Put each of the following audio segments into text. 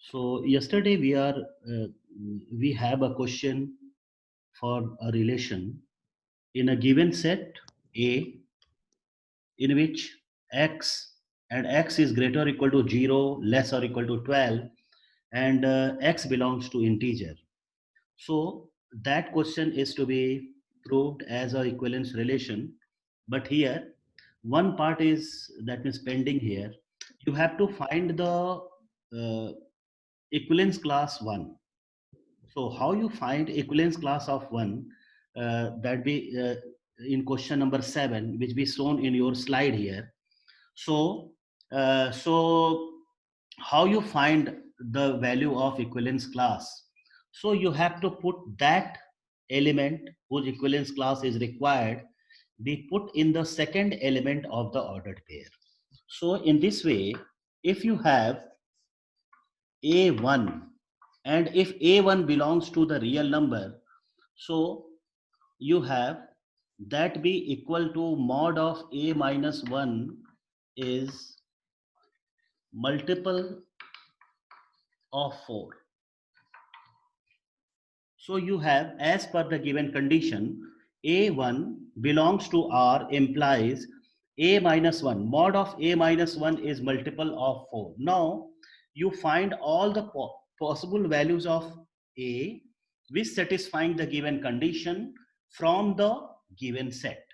So yesterday we have a question for a relation in a given set A in which x and x is greater or equal to 0, less or equal to 12, and x belongs to integer. So that question is to be proved as a equivalence relation. But here, one part is that means pending here. You have to find the equivalence class 1. So how you find equivalence class of 1, that be in question number 7, which be shown in your slide here. So how you find the value of equivalence class? So you have to put that element whose equivalence class is required be put in the second element of the ordered pair. So in this way, if you have A1 and if A1 belongs to the real number, so you have that be equal to mod of A minus 1 is multiple of 4. So you have, as per the given condition, A1 belongs to R implies A minus 1. Mod of A minus 1 is multiple of 4. Now you find all the possible values of A which satisfying the given condition from the given set.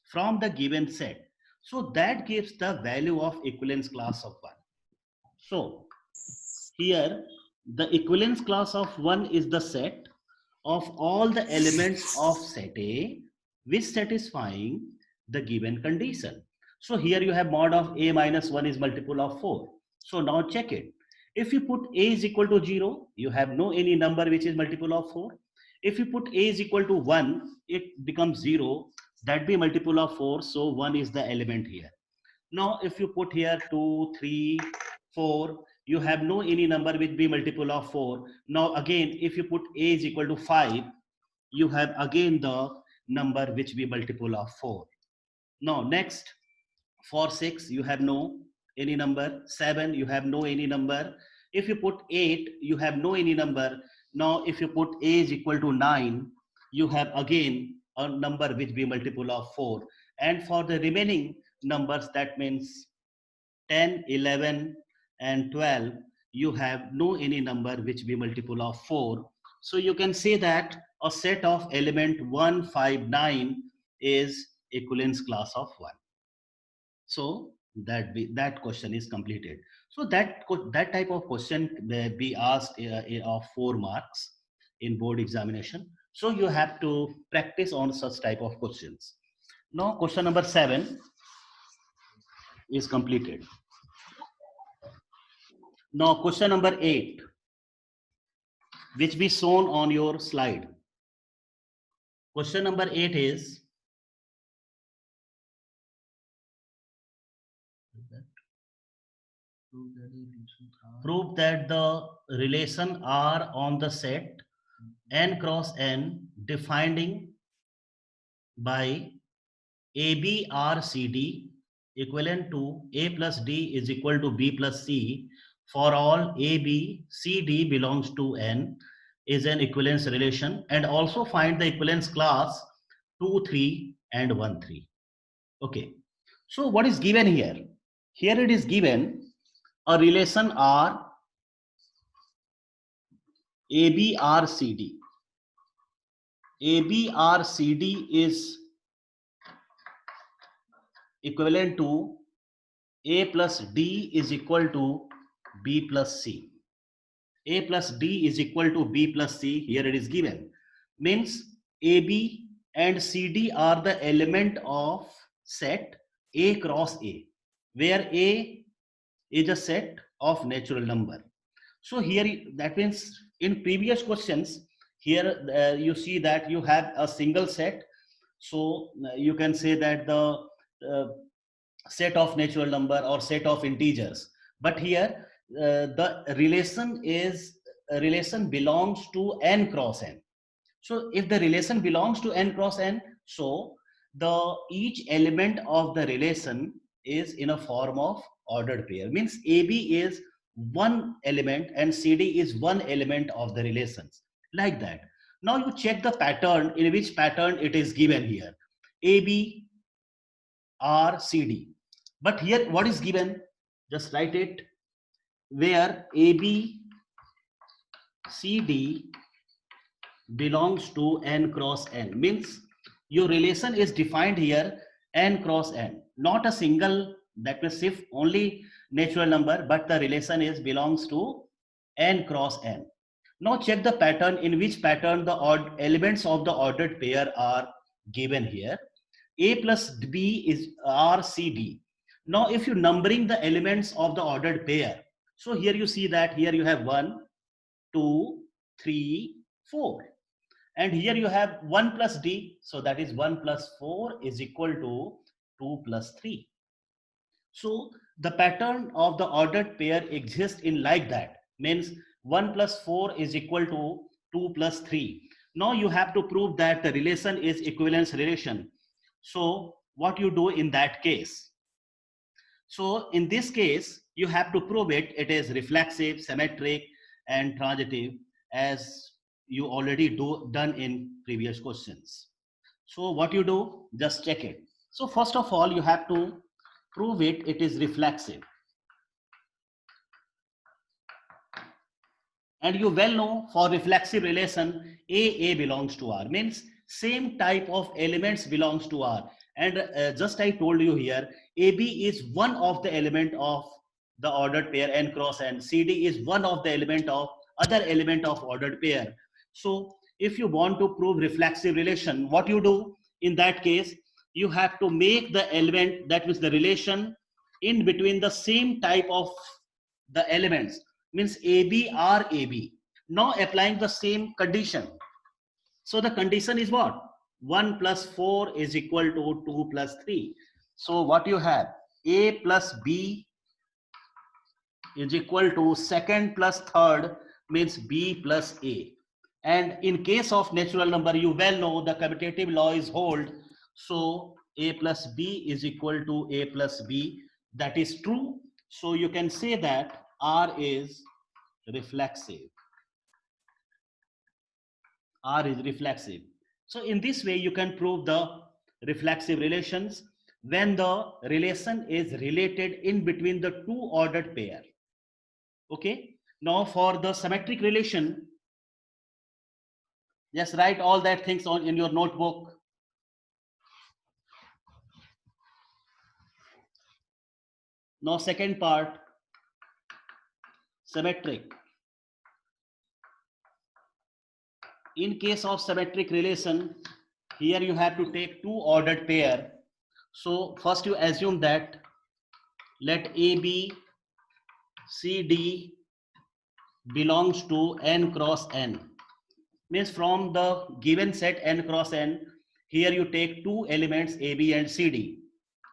From the given set. So that gives the value of equivalence class of 1. So here, the equivalence class of 1 is the set of all the elements of set A which satisfying the given condition. So here you have mod of A minus 1 is multiple of 4. So now check it. If you put A is equal to 0, you have no any number which is multiple of 4. If you put A is equal to 1, it becomes 0. That be multiple of 4. So 1 is the element here. Now, if you put here 2, 3, 4, you have no any number which be multiple of 4. Now, again, if you put A is equal to 5, you have again the number which be multiple of 4. Now, next, for 6, you have no any number. 7, you have no any number. If you put 8, you have no any number. Now, if you put A is equal to 9, you have again a number which be multiple of 4. And for the remaining numbers, that means 10, 11, and 12, you have no any number which be multiple of 4. So you can say that a set of element 1, 5, 9 is equivalence class of 1. So that question is completed. So that type of question be asked of 4 marks in board examination. So you have to practice on such type of questions. Now question number 7 is completed. Now question number 8, which be shown on your slide. Question number 8 is prove that the relation R on the set n cross n defining by ABRCD equivalent to A plus D is equal to B plus C for all ABCD belongs to N is an equivalence relation, and also find the equivalence class 2, 3 and 1, 3. Okay. So what is given here? Here it is given a relation R ABRCD. ABRCD is equivalent to A plus D is equal to B plus C. A plus D is equal to B plus C. Here it is given. Means AB and CD are the element of set A cross A, where A is a set of natural number. So here that means in previous questions, here you see that you have a single set. So you can say that the set of natural number or set of integers. But here the relation belongs to n cross n. So if the relation belongs to n cross n, so the each element of the relation is in a form of ordered pair. Means AB is one element and CD is one element of the relations, like that. Now you check the pattern, in which pattern it is given here. AB, R, CD. But here what is given? Just write it, where AB, CD belongs to n cross n. Means your relation is defined here n cross n, not a single, that means if only natural number, but the relation is belongs to n cross n. Now check the pattern, in which pattern the odd elements of the ordered pair are given here. A plus B is R C D. Now if you numbering the elements of the ordered pair, so here you see that here you have 1, 2, 3, 4. And here you have 1 plus D, so that is 1 plus 4 is equal to 2 plus 3. So the pattern of the ordered pair exists in like that, means 1 plus 4 is equal to 2 plus 3. Now you have to prove that the relation is equivalence relation. So what you do in that case? So in this case, you have to prove it. It is reflexive, symmetric, and transitive, as you already done in previous questions. So what you do, just check it. So first of all, you have to prove it. It is reflexive. And you well know, for reflexive relation, A belongs to R, means same type of elements belongs to R. And just I told you here, AB is one of the element of the ordered pair n cross n. CD is one of the element of other element of ordered pair. So if you want to prove reflexive relation, what you do in that case, you have to make the element, that means the relation in between the same type of the elements, means AB are AB. Now applying the same condition. So the condition is what? 1 plus 4 is equal to 2 plus 3. So what you have? A plus B is equal to second plus third, means B plus A. And in case of natural number, you well know the commutative law is hold. So A plus B is equal to A plus B. That is true. So you can say that R is reflexive. R is reflexive. So in this way, you can prove the reflexive relations when the relation is related in between the two ordered pair. Okay. Now for the symmetric relation, just write all that things on in your notebook. Now second part, symmetric. In case of symmetric relation, here you have to take two ordered pair. So first you assume that let AB, CD belongs to n cross n. Means from the given set n cross n, here you take two elements AB and CD.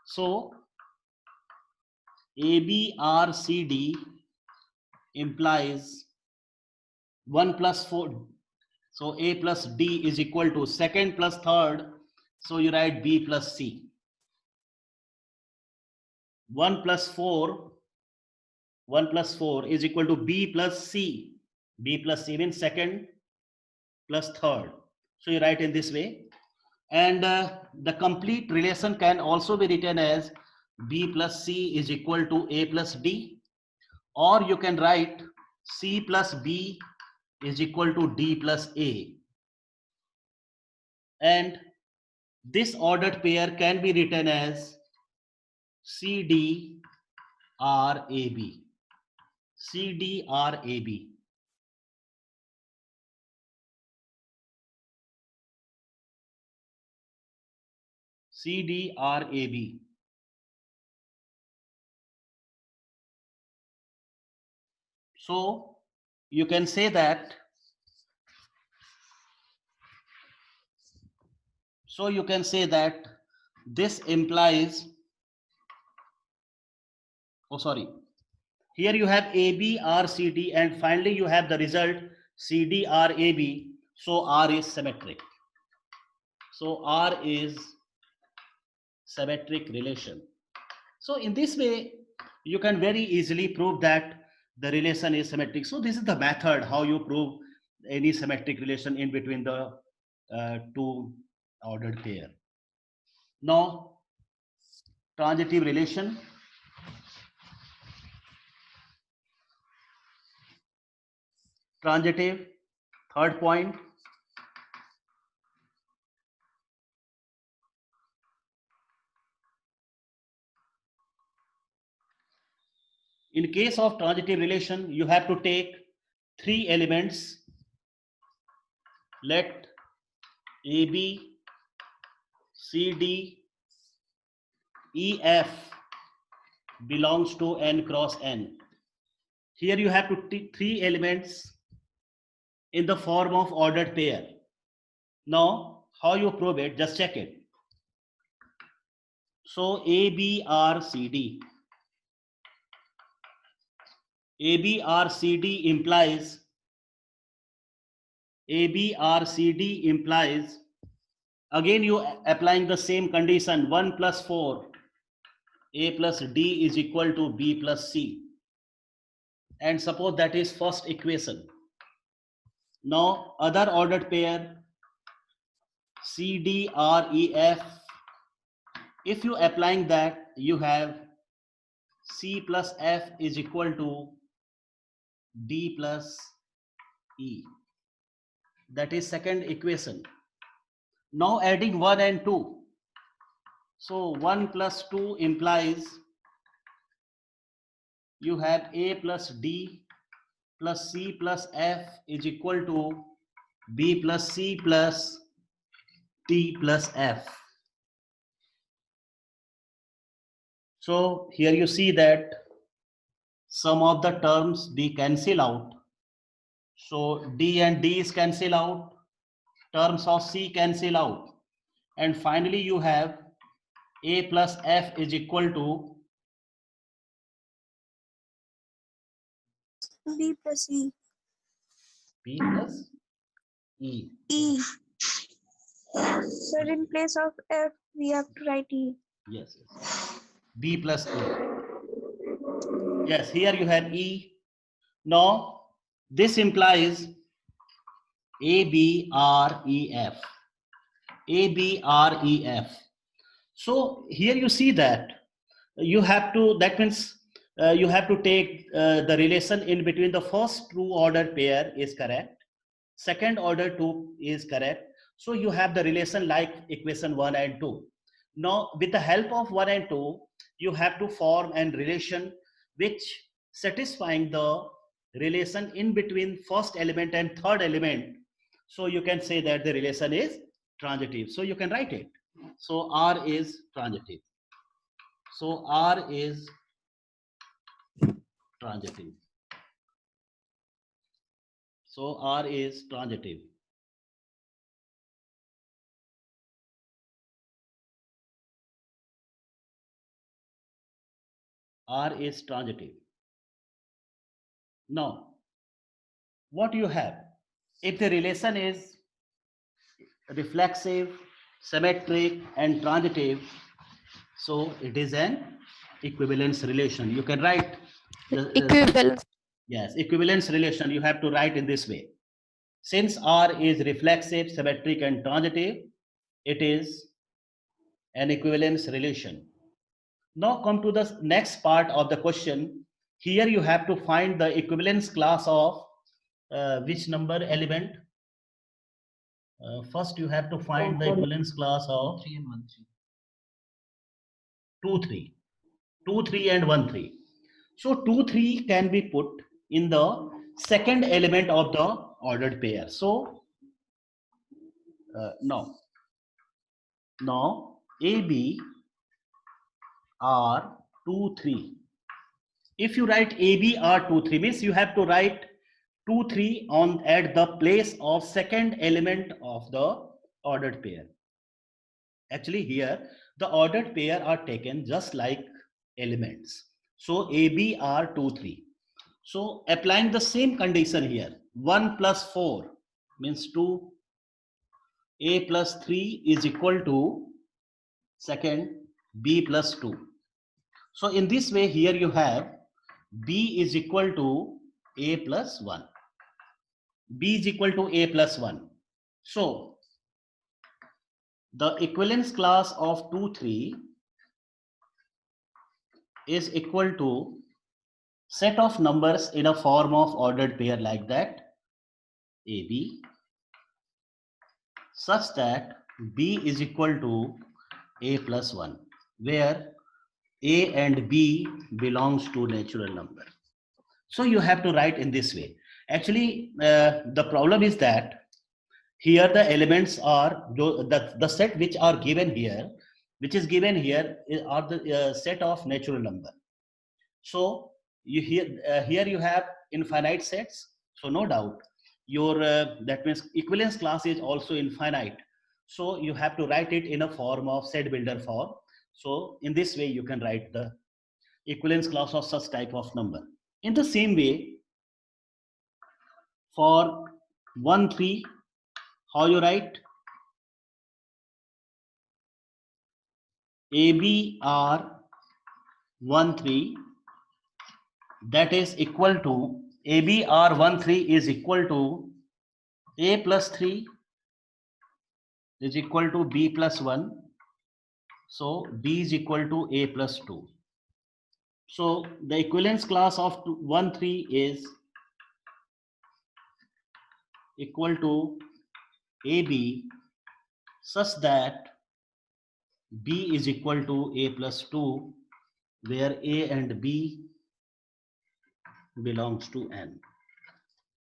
So AB R CD implies 1 plus 4. So A plus D is equal to second plus third. So you write B plus C. 1 plus 4, 1 plus 4 is equal to B plus C. B plus C means second plus third. So you write in this way. And the complete relation can also be written as B plus C is equal to A plus D. Or you can write C plus B is equal to D plus A. And this ordered pair can be written as CDRAB. CDRAB. CDRAB. So you can say that. So you can say that this implies, oh sorry, here you have AB, R, CD, and finally you have the result CD, R, AB. So R is symmetric. So R is symmetric relation. So in this way, you can very easily prove that the relation is symmetric. So this is the method how you prove any symmetric relation in between the two ordered pair. Now, transitive relation. Transitive, third point. In case of transitive relation, you have to take three elements. Let AB, CD, EF belongs to n cross n. Here you have to take three elements in the form of ordered pair. Now, how you prove it? Just check it. So ABRCD. ABRCD implies again you applying the same condition 1 plus 4 A plus D is equal to B plus C, and suppose that is first equation. Now other ordered pair CDREF, if you applying that, you have C plus F is equal to D plus E. That is second equation. Now adding 1 and 2. So 1 plus 2 implies you have A plus D plus C plus F is equal to B plus C plus D plus F. So here you see that some of the terms D cancel out. So D and D is cancel out. Terms of C cancel out. And finally you have A plus F is equal to B plus E. B plus E. E. So in place of F, we have to write E. Yes. B plus E. Yes, here you have E. Now, this implies ABREF. ABREF. So here you see that you have to, that means you have to take the relation in between the first two order pair is correct. Second order 2 is correct. So you have the relation like equation 1 and 2. Now with the help of 1 and 2, you have to form a relation which satisfying the relation in between first element and third element. So you can say that the relation is transitive. So you can write it. So R is transitive. So R is transitive. So R is transitive. R is transitive. Now, what you have? If the relation is reflexive, symmetric, and transitive, so it is an equivalence relation. You can write Equivalence. yes, equivalence relation. You have to write in this way. Since R is reflexive, symmetric, and transitive, it is an equivalence relation. Now come to the next part of the question. Here you have to find the equivalence class of which number element? First you have to find the equivalence class of 3 and 1 3. 2 3. 2 3 and 1 3. So 2 3 can be put in the second element of the ordered pair. So now AB R 2 3. If you write AB R 2 3 means you have to write 2 3 on at the place of second element of the ordered pair. Actually here the ordered pair are taken just like elements. So AB are 2 3. So applying the same condition here, 1 plus 4 means 2, A plus 3 is equal to second B plus 2. So in this way here you have B is equal to A plus 1. B is equal to A plus 1. So the equivalence class of 2, 3 is equal to set of numbers in a form of ordered pair like that, AB, such that B is equal to A plus 1, where A and B belongs to natural number. So you have to write in this way. Actually, the problem is that here the elements are the set which are given here, which is given here are the set of natural number. So you here you have infinite sets. So no doubt your that means equivalence class is also infinite. So you have to write it in a form of set builder form. So in this way you can write the equivalence class of such type of number. In the same way, for 1, 3, how you write? ABR 1, 3, that is equal to ABR 1, 3 is equal to A plus 3 is equal to B plus 1. So B is equal to A plus 2. So the equivalence class of 1, 3 is equal to AB such that B is equal to A plus 2, where A and B belongs to N.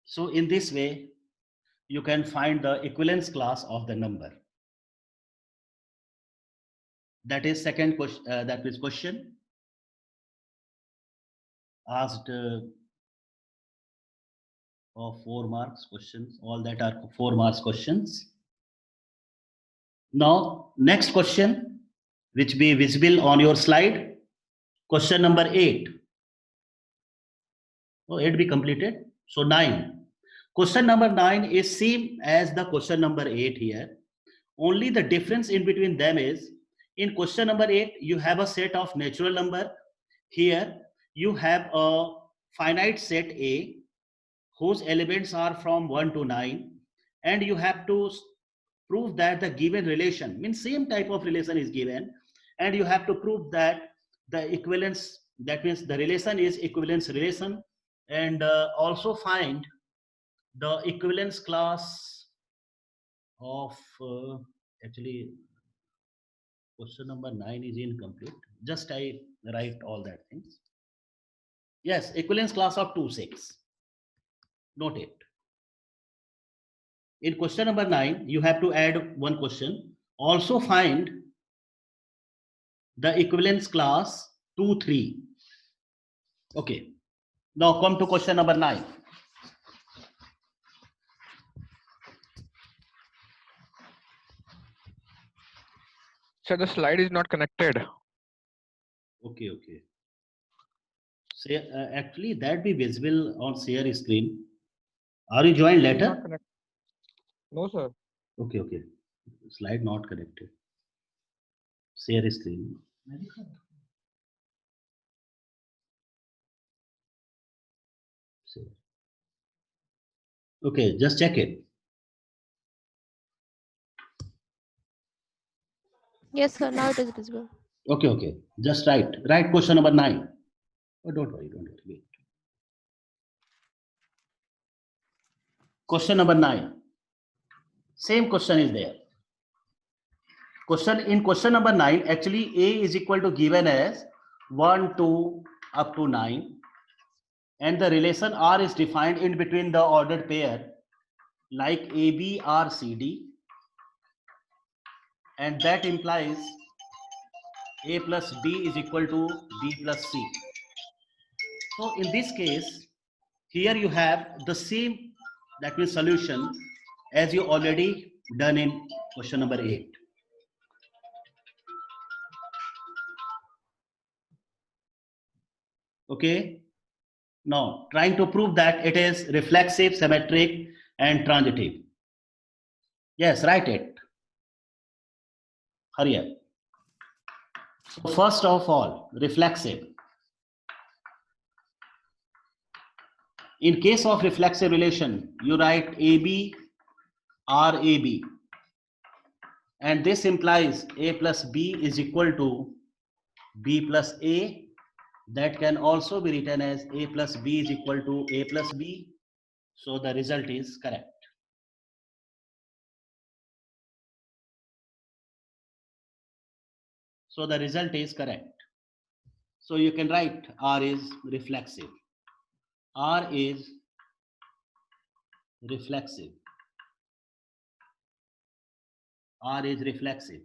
So in this way, you can find the equivalence class of the number. That is second question. That is question asked of 4 marks questions. All that are 4 marks questions. Now next question, which be visible on your slide. Question number 8. Oh, 8 be completed. So 9. Question number 9 is same as the question number 8 here. Only the difference in between them is in question number 8 you have a set of natural number. Here you have a finite set A whose elements are from 1 to 9, and you have to prove that the given relation means same type of relation is given, and you have to prove that the equivalence, that means the relation is equivalence relation, and also find the equivalence class of actually question number 9 is incomplete. Just I write all that things. Yes, equivalence class of 2, 6. Note it. In question number 9, you have to add one question. Also find the equivalence class 2, 3. Okay. Now come to question number 9. So the slide is not connected. Okay, okay. Say, actually, that be visible on share screen. Are you joined later? No, sir. Okay, okay. Slide not connected. Share screen. Okay, just check it. Yes, sir. Now it is visible. Okay, okay. Just write question number 9. Oh, don't worry, wait. Question number 9. Same question is there. In question number 9, actually A is equal to given as 1, 2 up to 9, and the relation R is defined in between the ordered pair like AB, R, CD, and that implies A plus B is equal to B plus C. So in this case, here you have the same, that means solution, as you already done in question number 8. Okay. Now trying to prove that it is reflexive, symmetric, and transitive. Yes, write it. Hurry up. So first of all, reflexive. In case of reflexive relation, you write AB, RAB. And this implies A plus B is equal to B plus A. That can also be written as A plus B is equal to A plus B. So the result is correct. So the result is correct. So you can write R is reflexive. R is reflexive. R is reflexive.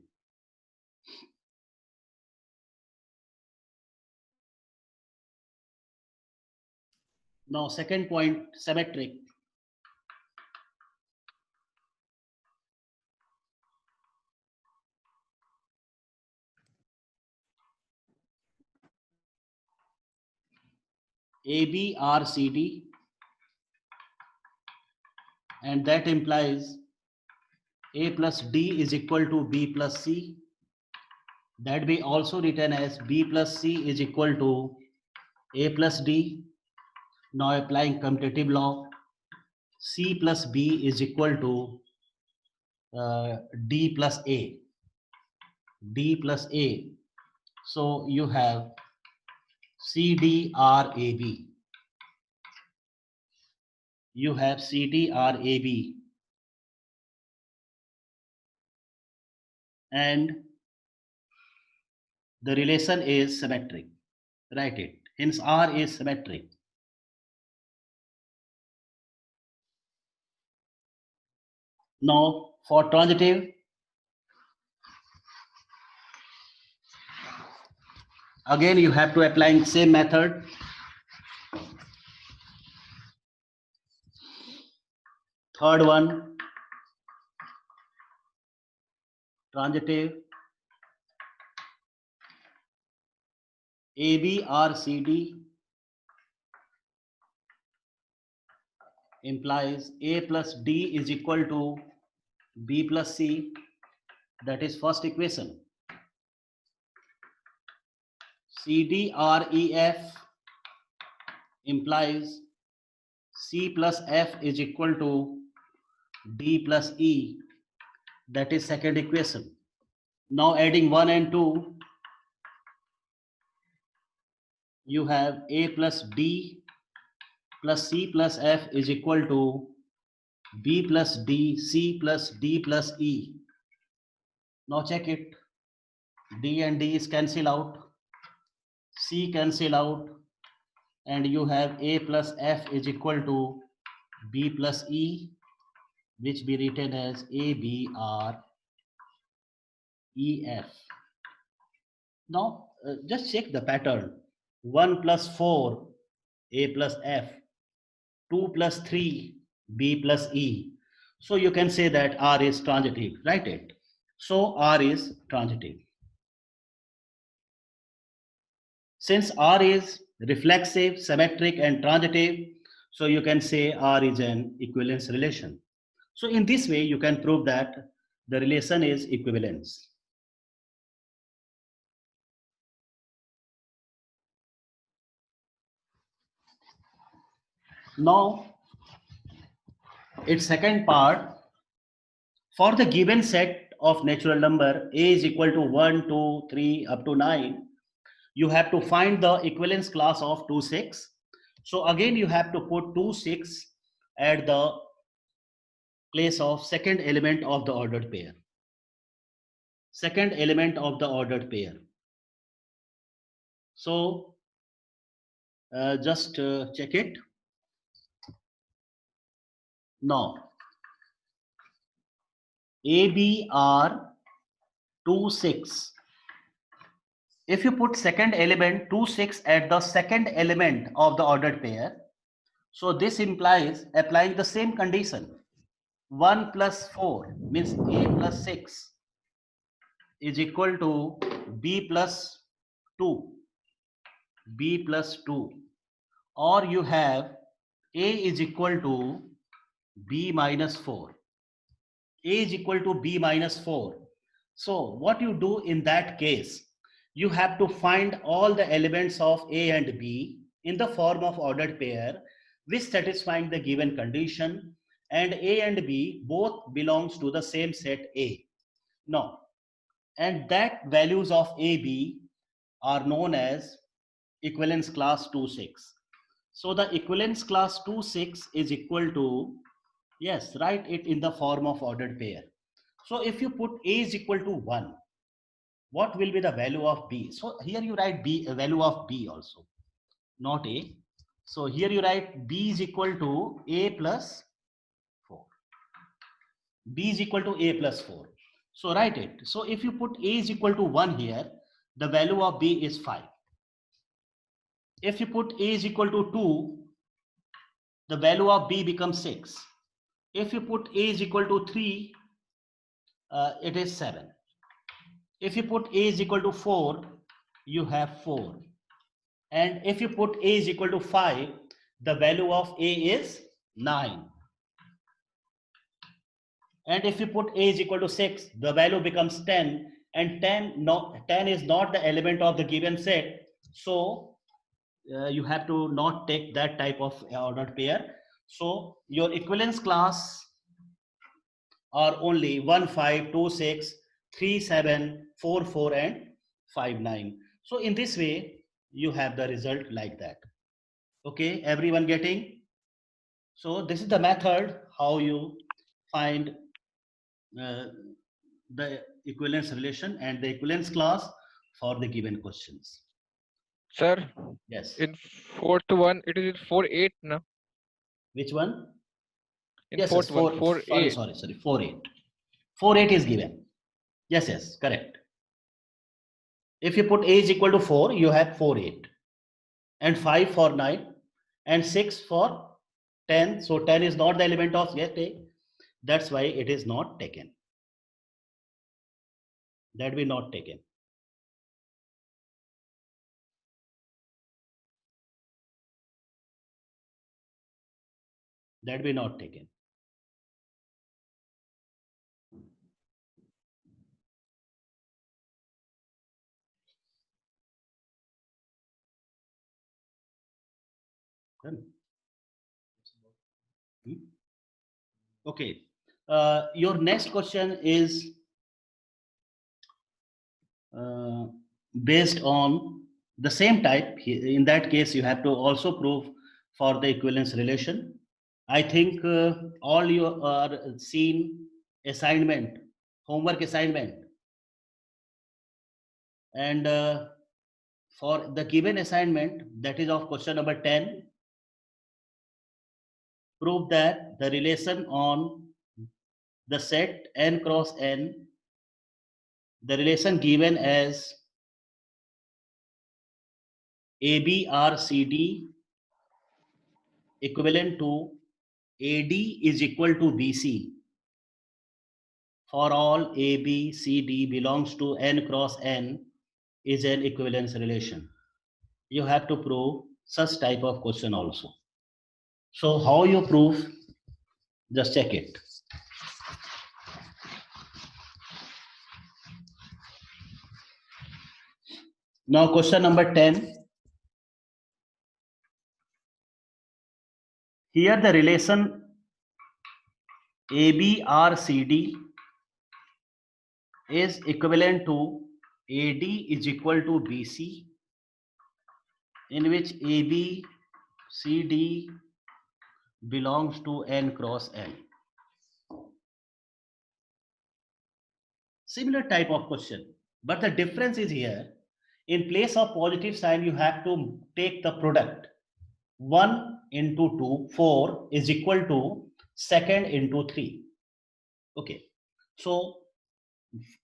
Now, second point, symmetric. AB, R, CD, and that implies A plus D is equal to B plus C. That be also written as B plus C is equal to A plus D. Now applying commutative law, C plus B is equal to D plus A. D plus A. So you have CDRAB. You have CDRAB. And the relation is symmetric. Write it. Hence R is symmetric. Now for transitive, again you have to apply same method. Third one, transitive, ABRCD implies A plus D is equal to B plus C. That is first equation. CDREF implies C plus F is equal to D plus E. That is second equation. Now adding 1 and 2, you have A plus D plus C plus F is equal to B plus D, C plus D plus E. Now check it. D and D is cancel out. C cancel out. And you have A plus F is equal to B plus E, which be written as ABREF. Now just check the pattern. 1 plus 4, A plus F. 2 plus 3, B plus E. So you can say that R is transitive, write it. So R is transitive. Since R is reflexive, symmetric, and transitive, so you can say R is an equivalence relation. So in this way, you can prove that the relation is equivalence. Now, its second part, for the given set of natural number A is equal to 1, 2, 3, up to 9, you have to find the equivalence class of 2, 6. So again, you have to put 2, 6 at the place of second element of the ordered pair. Second element of the ordered pair. So just check it. Now, ABR 2, 6. If you put second element 2, 6 at the second element of the ordered pair, so this implies applying the same condition. 1 plus 4 means A plus 6 is equal to B plus 2. B plus 2. Or you have A is equal to B minus 4. A is equal to B minus 4. So what you do in that case, you have to find all the elements of A and B in the form of ordered pair. which satisfying the given condition, and A and B both belongs to the same set A. Now, and that values of A, B are known as equivalence class 2, 6. So the equivalence class 2, 6 is equal to, yes, write it in the form of ordered pair. So if you put A is equal to 1, what will be the value of B? So here you write B, a value of B also, not A. So here you write B is equal to A plus 4. B is equal to A plus 4. So write it. So if you put A is equal to 1 here, the value of B is 5. If you put A is equal to 2, the value of B becomes 6. If you put A is equal to 3, it is 7. If you put A is equal to 4, you have 4. And if you put A is equal to 5, the value of A is 9. And if you put A is equal to 6, the value becomes 10. And 10 is not the element of the given set. So you have to not take that type of ordered pair. So your equivalence class are only 1, 5, 2, 6, 3, 7, 4, 4, and 5, 9. So in this way, you have the result like that. Okay, everyone getting? So this is the method how you find the equivalence relation and the equivalence class for the given questions. Sir, Yes. in 4th one, it is in 4-8 now. Which one? In Yes, 4th yes, one, 4, 4-8. sorry, 4, 8. 4, 8 is given. Yes, yes, correct. If you put A is equal to 4, you have 4, 8. And 5 for 9. And 6 for 10. So 10 is not the element of yet A. That's why it is not taken. That will not taken. That will not taken. Done. Okay. Your next question is based on the same type. In that case, you have to also prove for the equivalence relation. I think all you are seen assignment, homework assignment. And for the given assignment, that is of question number 10, prove that the relation on the set n cross n, the relation given as ABRCD equivalent to AD is equal to BC for all ABCD belongs to n cross n is an equivalence relation. You have to prove such type of question also. So how you prove? Just check it. Now question number 10. Here the relation ABRCD is equivalent to AD is equal to BC, in which ABCD belongs to n cross n. Similar type of question, but the difference is here, in place of positive sign, you have to take the product. 1 into 2, 4 is equal to second into 3. Okay. So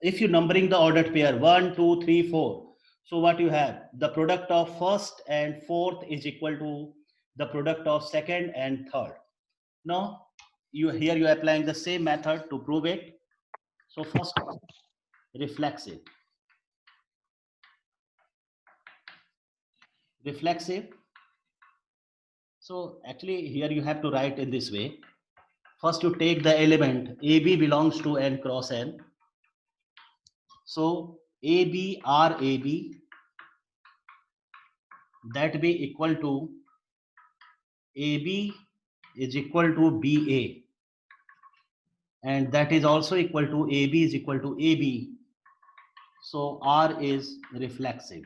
if you numbering the ordered pair 1, 2, 3, 4, so what you have, the product of first and fourth is equal to the product of second and third. Now you here you are applying the same method to prove it. So first, reflexive. So actually here you have to write in this way. First you take the element AB belongs to n cross n. So AB RAB, that be equal to AB is equal to BA, and that is also equal to AB is equal to AB. So R is reflexive.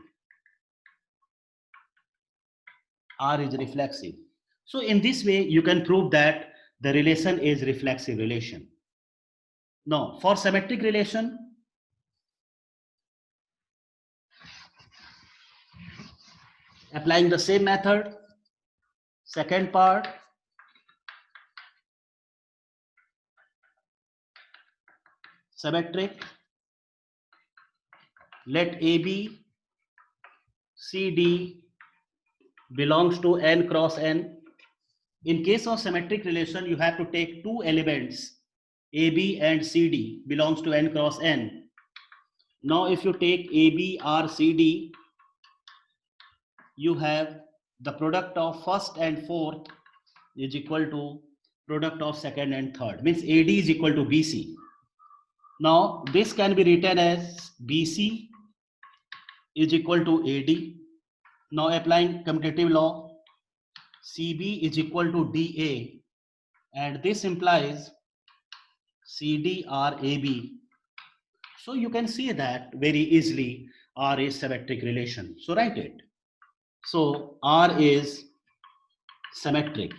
R is reflexive. So in this way, you can prove that the relation is reflexive relation. Now, for symmetric relation, applying the same method, second part, symmetric, let AB, CD belongs to n cross n. In case of symmetric relation, you have to take two elements, AB and CD belongs to n cross n. Now, if you take AB, R, CD, you have the product of first and fourth is equal to product of second and third, means AD is equal to BC. Now, this can be written as BC is equal to AD. Now, applying commutative law, CB is equal to DA, and this implies CDRAB. So you can see that very easily R is symmetric relation. So write it. So R is symmetric.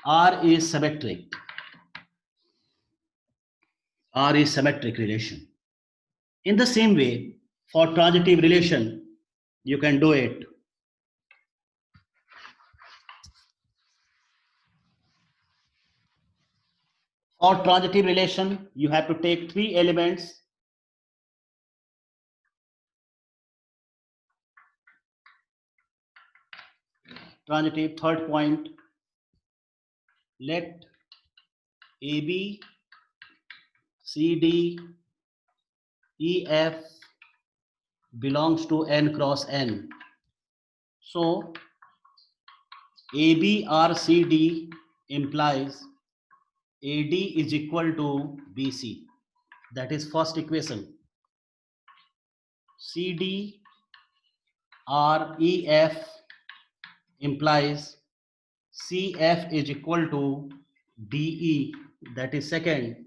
R is symmetric. R is symmetric relation. In the same way, for transitive relation, you can do it. For transitive relation, you have to take three elements. Transitive, third point, let AB, CD, EF belongs to n cross n. So ABRCD implies AD is equal to BC. That is first equation. CDREF implies CF is equal to DE. That is second.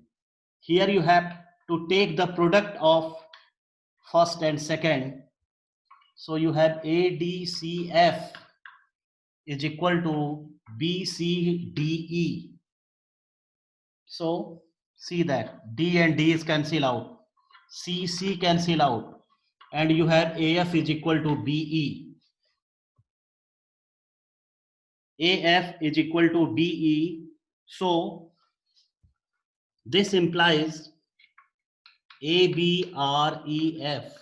Here you have to take the product of first and second. So you have ADCF is equal to BCDE. So see that D and D is cancel out, C cancel out, and you have AF is equal to BE. AF is equal to BE. So this implies ABREF.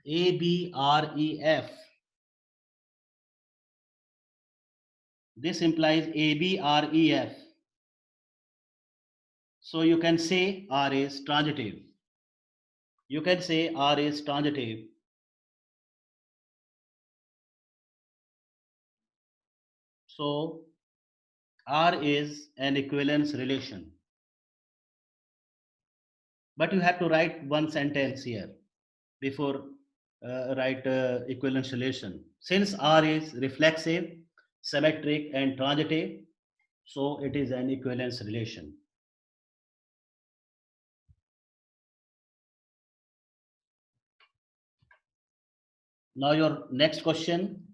ABREF. This implies ABREF. So you can say R is transitive. You can say R is transitive. So R is an equivalence relation. But you have to write one sentence here before write equivalence relation. Since R is reflexive, symmetric, and transitive, so it is an equivalence relation. Now your next question.